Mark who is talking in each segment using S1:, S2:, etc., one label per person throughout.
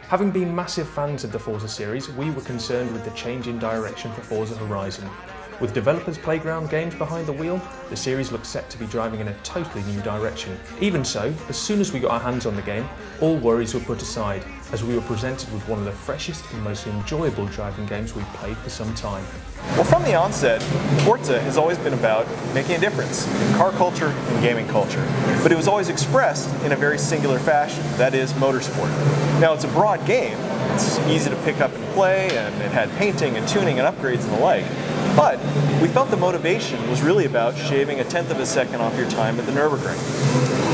S1: Having been massive fans of the Forza series, we were concerned with the change in direction for Forza Horizon. With developers Playground Games behind the wheel, the series looks set to be driving in a totally new direction. Even so, as soon as we got our hands on the game, all worries were put aside, as we were presented with one of the freshest and most enjoyable driving games we've played for some time.
S2: Well, from the onset, Forza has always been about making a difference in car culture and gaming culture. But it was always expressed in a very singular fashion, that is, motorsport. Now, it's a broad game, it's easy to pick up and play, and it had painting and tuning and upgrades and the like. But we felt the motivation was really about shaving 1/10 of a second off your time at the Nürburgring.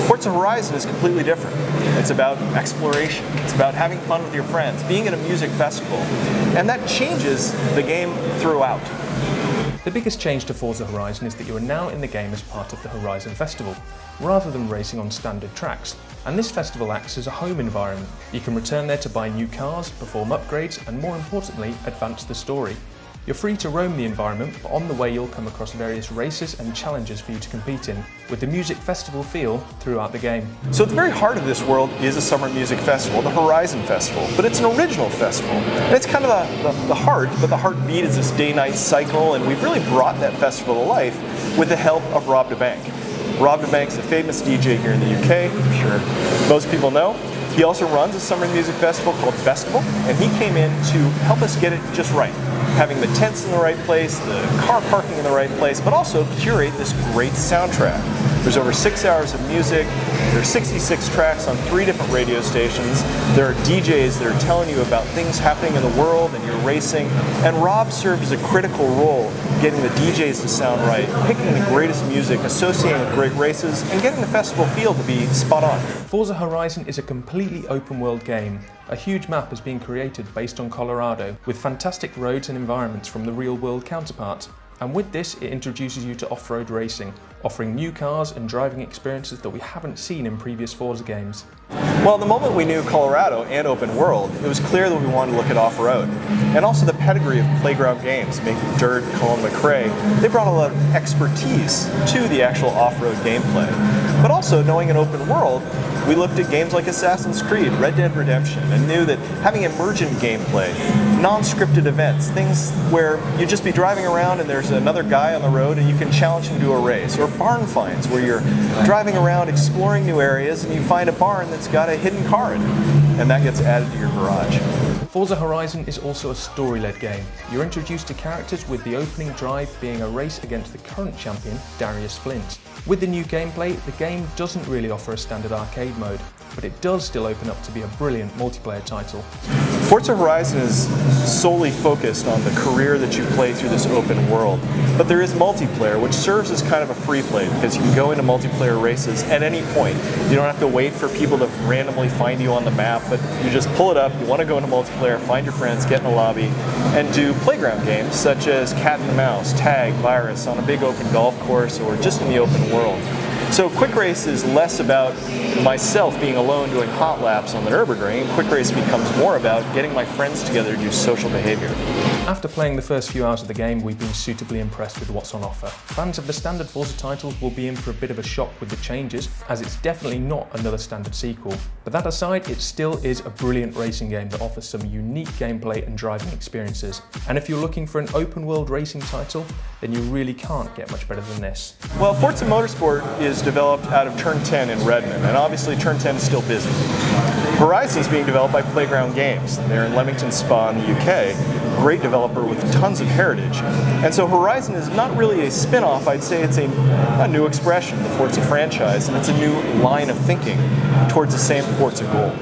S2: Forza Horizon is completely different. It's about exploration, it's about having fun with your friends, being at a music festival, and that changes the game throughout.
S1: The biggest change to Forza Horizon is that you are now in the game as part of the Horizon Festival, rather than racing on standard tracks. And this festival acts as a home environment. You can return there to buy new cars, perform upgrades, and more importantly, advance the story. You're free to roam the environment, but on the way you'll come across various races and challenges for you to compete in, with the music festival feel throughout the game.
S2: So at the very heart of this world is a summer music festival, the Horizon Festival, but it's an original festival. And it's kind of the heart, but the heartbeat is this day-night cycle, and we've really brought that festival to life with the help of Rob da Bank. Rob da Bank's a famous DJ here in the UK, I'm sure most people know. He also runs a summer music festival called Festival, and he came in to help us get it just right. Having the tents in the right place, the car parking in the right place, but also curate this great soundtrack. There's over 6 hours of music, there's 66 tracks on 3 different radio stations, there are DJs that are telling you about things happening in the world and you're racing, and Rob served as a critical role getting the DJs to sound right, picking the greatest music, associating with great races, and getting the festival feel to be spot on.
S1: Forza Horizon is a completely open world game. A huge map is being created based on Colorado, with fantastic roads and environments from the real world counterpart. And with this, it introduces you to off-road racing, offering new cars and driving experiences that we haven't seen in previous Forza games.
S2: Well, the moment we knew Colorado and open world, it was clear that we wanted to look at off-road. And also the pedigree of Playground Games, making Dirt, Colin McRae, they brought a lot of expertise to the actual off-road gameplay. But also, knowing an open world, we looked at games like Assassin's Creed, Red Dead Redemption, and knew that having emergent gameplay, non-scripted events, things where you'd just be driving around and there's another guy on the road and you can challenge him to a race, or barn finds where you're driving around exploring new areas and you find a barn that's got a hidden car in it, and that gets added to your garage.
S1: Forza Horizon is also a story-led game. You're introduced to characters, with the opening drive being a race against the current champion, Darius Flint. With the new gameplay, the game doesn't really offer a standard arcade mode, but it does still open up to be a brilliant multiplayer title.
S2: Forza Horizon is solely focused on the career that you play through this open world, but there is multiplayer, which serves as kind of a free play because you can go into multiplayer races at any point. You don't have to wait for people to randomly find you on the map, but you just pull it up, you want to go into multiplayer, find your friends, get in a lobby, and do playground games such as Cat and Mouse, Tag, Virus on a big open golf course, or just in the open world. So Quick Race is less about myself being alone doing hot laps on the Nürburgring. Quick Race becomes more about getting my friends together to do social behavior.
S1: After playing the first few hours of the game, we've been suitably impressed with what's on offer. Fans of the standard Forza titles will be in for a bit of a shock with the changes, as it's definitely not another standard sequel. But that aside, it still is a brilliant racing game that offers some unique gameplay and driving experiences. And if you're looking for an open world racing title, then you really can't get much better than this.
S2: Well, Forza Motorsport is developed out of Turn 10 in Redmond, and obviously Turn 10 is still busy. Horizon is being developed by Playground Games. They're in Leamington Spa in the UK, great developer with tons of heritage. And so Horizon is not really a spin-off, I'd say it's a new expression of the Forza franchise, and it's a new line of thinking towards the same Forza goal.